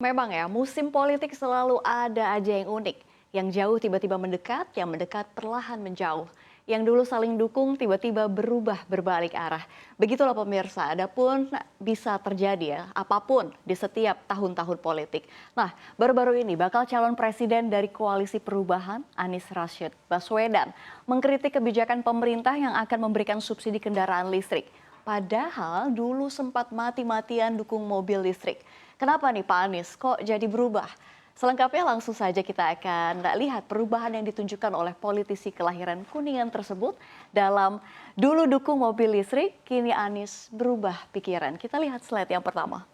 Memang ya, musim politik selalu ada aja yang unik. Yang jauh tiba-tiba mendekat, yang mendekat perlahan menjauh. Yang dulu saling dukung tiba-tiba berubah berbalik arah. Begitulah pemirsa, adapun bisa terjadi ya, apapun di setiap tahun-tahun politik. Nah, baru-baru ini bakal calon presiden dari Koalisi Perubahan, Anies Rashid Baswedan, mengkritik kebijakan pemerintah yang akan memberikan subsidi kendaraan listrik. Padahal dulu sempat mati-matian dukung mobil listrik. Kenapa nih Pak Anies kok jadi berubah? Selengkapnya langsung saja kita akan lihat perubahan yang ditunjukkan oleh politisi kelahiran Kuningan tersebut dalam dulu dukung mobil listrik, kini Anies berubah pikiran. Kita lihat slide yang pertama.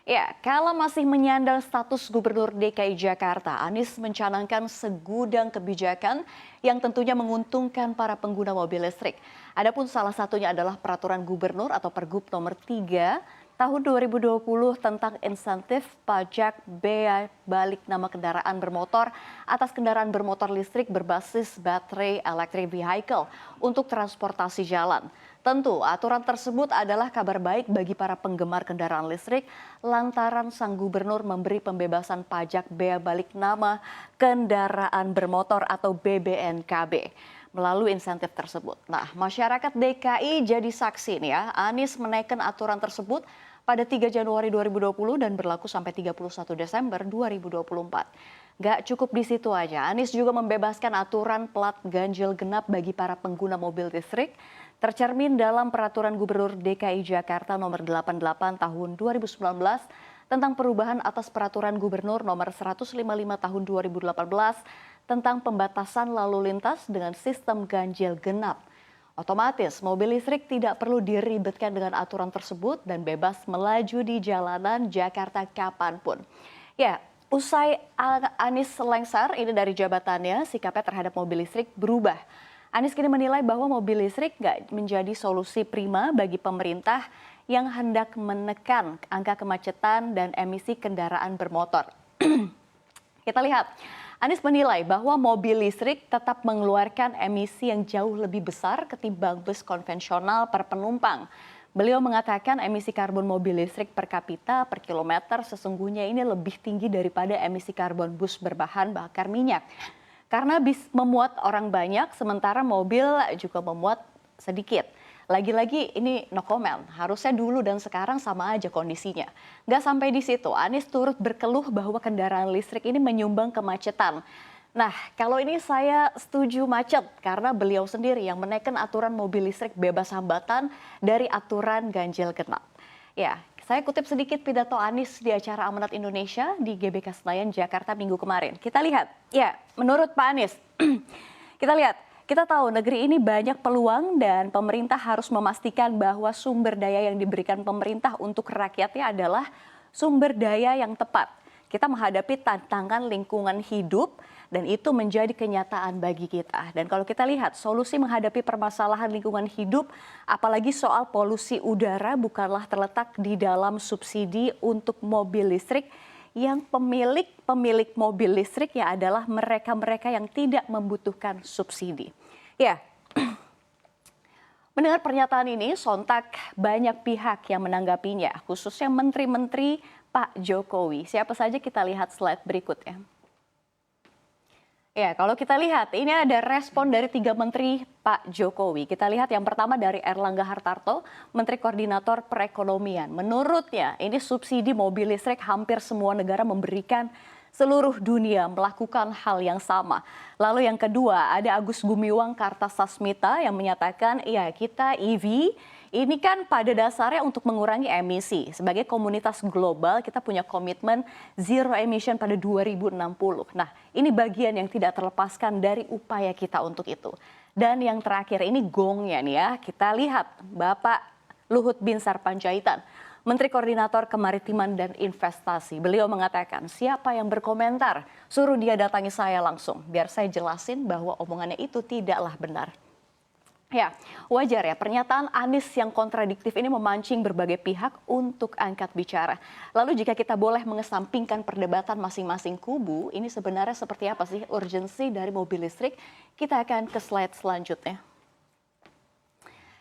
Ya, kalau masih menyandang status Gubernur DKI Jakarta, Anies mencanangkan segudang kebijakan yang tentunya menguntungkan para pengguna mobil listrik. Adapun salah satunya adalah peraturan gubernur atau Pergub nomor 3 tahun 2020 tentang insentif pajak bea balik nama kendaraan bermotor atas kendaraan bermotor listrik berbasis baterai electric vehicle untuk transportasi jalan. Tentu aturan tersebut adalah kabar baik bagi para penggemar kendaraan listrik lantaran sang gubernur memberi pembebasan pajak bea balik nama kendaraan bermotor atau BBNKB melalui insentif tersebut. Nah, masyarakat DKI jadi saksi nih ya, Anies menaikkan aturan tersebut pada 3 Januari 2020 dan berlaku sampai 31 Desember 2024. Gak cukup di situ aja, Anies juga membebaskan aturan plat ganjil genap bagi para pengguna mobil listrik tercermin dalam Peraturan Gubernur DKI Jakarta nomor 88 tahun 2019 tentang perubahan atas Peraturan Gubernur nomor 155 tahun 2018 tentang pembatasan lalu lintas dengan sistem ganjil genap. Otomatis mobil listrik tidak perlu diribetkan dengan aturan tersebut dan bebas melaju di jalanan Jakarta kapanpun. Ya, usai Anies lengser ini dari jabatannya, sikapnya terhadap mobil listrik berubah. Anies kini menilai bahwa mobil listrik nggak menjadi solusi prima bagi pemerintah yang hendak menekan angka kemacetan dan emisi kendaraan bermotor. Kita lihat, Anies menilai bahwa mobil listrik tetap mengeluarkan emisi yang jauh lebih besar ketimbang bus konvensional per penumpang. Beliau mengatakan emisi karbon mobil listrik per kapita per kilometer sesungguhnya ini lebih tinggi daripada emisi karbon bus berbahan bakar minyak. Karena memuat orang banyak, sementara mobil juga memuat sedikit. Lagi-lagi ini no comment, harusnya dulu dan sekarang sama aja kondisinya. Nggak sampai di situ, Anies turut berkeluh bahwa kendaraan listrik ini menyumbang kemacetan. Nah, kalau ini saya setuju macet karena beliau sendiri yang menaikkan aturan mobil listrik bebas hambatan dari aturan ganjil genap. Ya, saya kutip sedikit pidato Anies di acara Amanat Indonesia di GBK Senayan, Jakarta minggu kemarin. Kita lihat, ya menurut Pak Anies, kita tahu negeri ini banyak peluang dan pemerintah harus memastikan bahwa sumber daya yang diberikan pemerintah untuk rakyatnya adalah sumber daya yang tepat. Kita menghadapi tantangan lingkungan hidup dan itu menjadi kenyataan bagi kita. Dan kalau kita lihat solusi menghadapi permasalahan lingkungan hidup, apalagi soal polusi udara bukanlah terletak di dalam subsidi untuk mobil listrik yang pemilik mobil listrik ya adalah mereka-mereka yang tidak membutuhkan subsidi. Ya, mendengar pernyataan ini sontak banyak pihak yang menanggapinya, khususnya menteri-menteri Pak Jokowi. Siapa saja kita lihat slide berikutnya. Ya, kalau kita lihat ini ada respon dari 3 menteri Pak Jokowi. Kita lihat yang pertama dari Erlangga Hartarto, Menteri Koordinator Perekonomian. Menurutnya ini subsidi mobil listrik hampir semua negara memberikan, seluruh dunia melakukan hal yang sama. Lalu yang kedua ada Agus Gumiwang Kartasasmita yang menyatakan ya kita EV ini kan pada dasarnya untuk mengurangi emisi. Sebagai komunitas global kita punya komitmen zero emission pada 2060. Nah ini bagian yang tidak terlepaskan dari upaya kita untuk itu. Dan yang terakhir ini gongnya nih ya, kita lihat Bapak Luhut Binsar Panjaitan, Menteri Koordinator Kemaritiman dan Investasi. Beliau mengatakan siapa yang berkomentar suruh dia datangi saya langsung. Biar saya jelasin bahwa omongannya itu tidaklah benar. Ya, wajar ya pernyataan Anies yang kontradiktif ini memancing berbagai pihak untuk angkat bicara. Lalu jika kita boleh mengesampingkan perdebatan masing-masing kubu, ini sebenarnya seperti apa sih urgensi dari mobil listrik? Kita akan ke slide selanjutnya.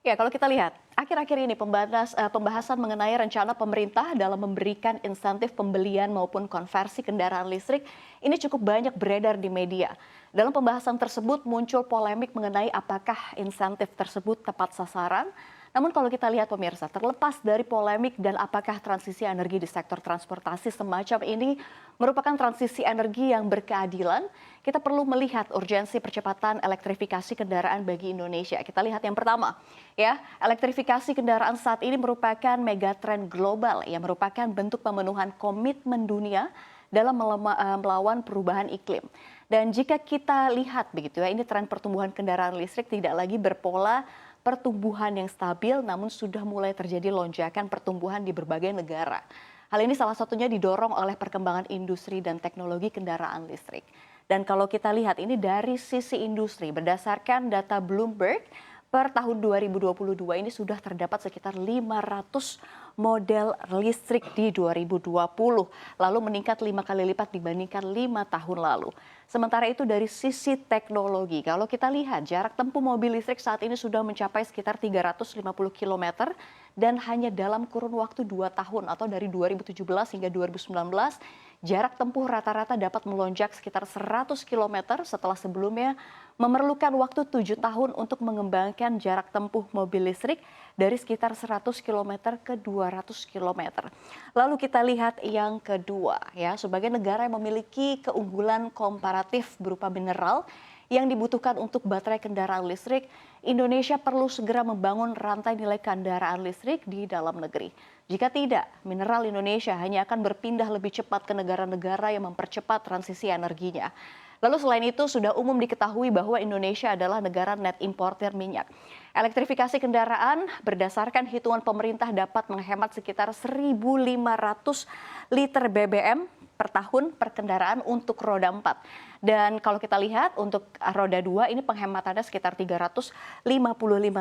Ya, kalau kita lihat, Akhir-akhir ini pembahasan mengenai rencana pemerintah dalam memberikan insentif pembelian maupun konversi kendaraan listrik ini cukup banyak beredar di media. Dalam pembahasan tersebut muncul polemik mengenai apakah insentif tersebut tepat sasaran. Namun kalau kita lihat pemirsa, terlepas dari polemik dan apakah transisi energi di sektor transportasi semacam ini merupakan transisi energi yang berkeadilan, kita perlu melihat urgensi percepatan elektrifikasi kendaraan bagi Indonesia. Kita lihat yang pertama, ya, elektrifikasi kendaraan saat ini merupakan megatrend global yang merupakan bentuk pemenuhan komitmen dunia dalam melawan perubahan iklim. Dan jika kita lihat begitu ya, ini tren pertumbuhan kendaraan listrik tidak lagi berpola pertumbuhan yang stabil, namun sudah mulai terjadi lonjakan pertumbuhan di berbagai negara. Hal ini salah satunya didorong oleh perkembangan industri dan teknologi kendaraan listrik. Dan kalau kita lihat ini dari sisi industri, berdasarkan data Bloomberg, per tahun 2022 ini sudah terdapat sekitar 500 model listrik di 2020, lalu meningkat 5 kali lipat dibandingkan 5 tahun lalu. Sementara itu dari sisi teknologi, kalau kita lihat jarak tempuh mobil listrik saat ini sudah mencapai sekitar 350 km dan hanya dalam kurun waktu 2 tahun atau dari 2017 hingga 2019, jarak tempuh rata-rata dapat melonjak sekitar 100 km setelah sebelumnya memerlukan waktu 7 tahun untuk mengembangkan jarak tempuh mobil listrik dari sekitar 100 km ke 200 km. Lalu kita lihat yang kedua, ya, sebagai negara yang memiliki keunggulan komparatif berupa mineral yang dibutuhkan untuk baterai kendaraan listrik, Indonesia perlu segera membangun rantai nilai kendaraan listrik di dalam negeri. Jika tidak, mineral Indonesia hanya akan berpindah lebih cepat ke negara-negara yang mempercepat transisi energinya. Lalu selain itu sudah umum diketahui bahwa Indonesia adalah negara net importer minyak. Elektrifikasi kendaraan berdasarkan hitungan pemerintah dapat menghemat sekitar 1.500 liter BBM per tahun per kendaraan untuk roda 4. Dan kalau kita lihat untuk roda 2 ini penghematannya sekitar 355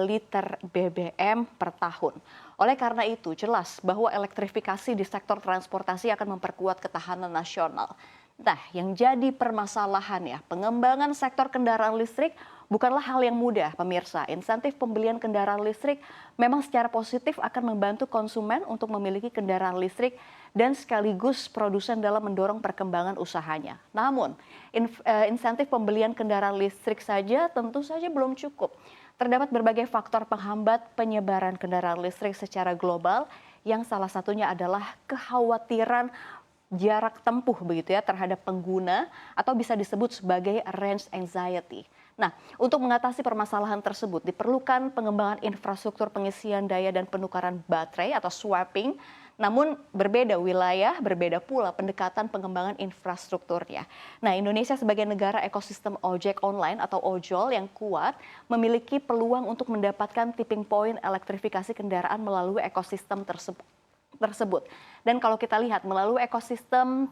liter BBM per tahun. Oleh karena itu jelas bahwa elektrifikasi di sektor transportasi akan memperkuat ketahanan nasional. Nah, yang jadi permasalahan ya, pengembangan sektor kendaraan listrik bukanlah hal yang mudah, pemirsa. Insentif pembelian kendaraan listrik memang secara positif akan membantu konsumen untuk memiliki kendaraan listrik dan sekaligus produsen dalam mendorong perkembangan usahanya. Namun, insentif pembelian kendaraan listrik saja tentu saja belum cukup. Terdapat berbagai faktor penghambat penyebaran kendaraan listrik secara global yang salah satunya adalah kekhawatiran jarak tempuh begitu ya terhadap pengguna atau bisa disebut sebagai range anxiety. Nah, untuk mengatasi permasalahan tersebut diperlukan pengembangan infrastruktur pengisian daya dan penukaran baterai atau swapping. Namun berbeda wilayah, berbeda pula pendekatan pengembangan infrastrukturnya. Nah, Indonesia sebagai negara ekosistem ojek online atau ojol yang kuat memiliki peluang untuk mendapatkan tipping point elektrifikasi kendaraan melalui ekosistem tersebut. Dan kalau kita lihat melalui ekosistem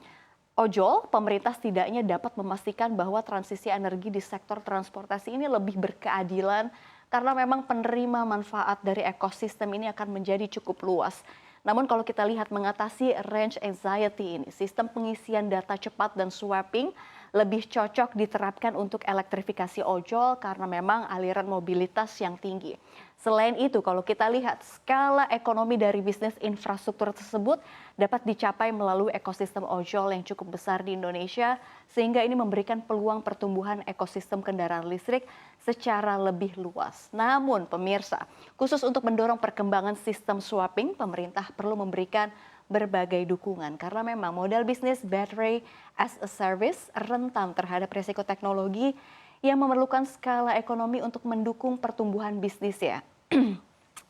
ojol, pemerintah setidaknya dapat memastikan bahwa transisi energi di sektor transportasi ini lebih berkeadilan karena memang penerima manfaat dari ekosistem ini akan menjadi cukup luas. Namun kalau kita lihat mengatasi range anxiety ini, sistem pengisian data cepat dan swapping lebih cocok diterapkan untuk elektrifikasi ojol karena memang aliran mobilitas yang tinggi. Selain itu, kalau kita lihat skala ekonomi dari bisnis infrastruktur tersebut dapat dicapai melalui ekosistem ojol yang cukup besar di Indonesia, sehingga ini memberikan peluang pertumbuhan ekosistem kendaraan listrik secara lebih luas. Namun pemirsa, khusus untuk mendorong perkembangan sistem swapping, pemerintah perlu memberikan berbagai dukungan karena memang model bisnis battery as a service rentan terhadap risiko teknologi yang memerlukan skala ekonomi untuk mendukung pertumbuhan bisnis ya.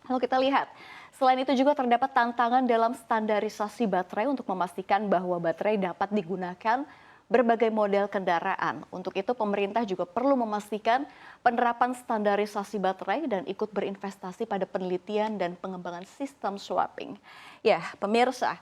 Lalu kita lihat, selain itu juga terdapat tantangan dalam standarisasi baterai untuk memastikan bahwa baterai dapat digunakan berbagai model kendaraan. Untuk itu pemerintah juga perlu memastikan penerapan standarisasi baterai dan ikut berinvestasi pada penelitian dan pengembangan sistem swapping. Ya, pemirsa,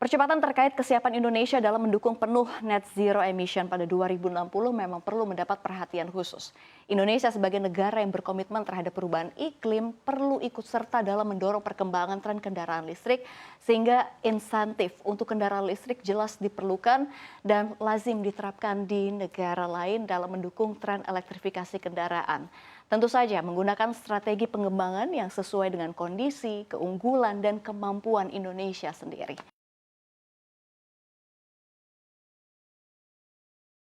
Percepatan terkait kesiapan Indonesia dalam mendukung penuh net zero emission pada 2060 memang perlu mendapat perhatian khusus. Indonesia sebagai negara yang berkomitmen terhadap perubahan iklim perlu ikut serta dalam mendorong perkembangan tren kendaraan listrik sehingga insentif untuk kendaraan listrik jelas diperlukan dan lazim diterapkan di negara lain dalam mendukung tren elektrifikasi kendaraan. Tentu saja menggunakan strategi pengembangan yang sesuai dengan kondisi, keunggulan, dan kemampuan Indonesia sendiri.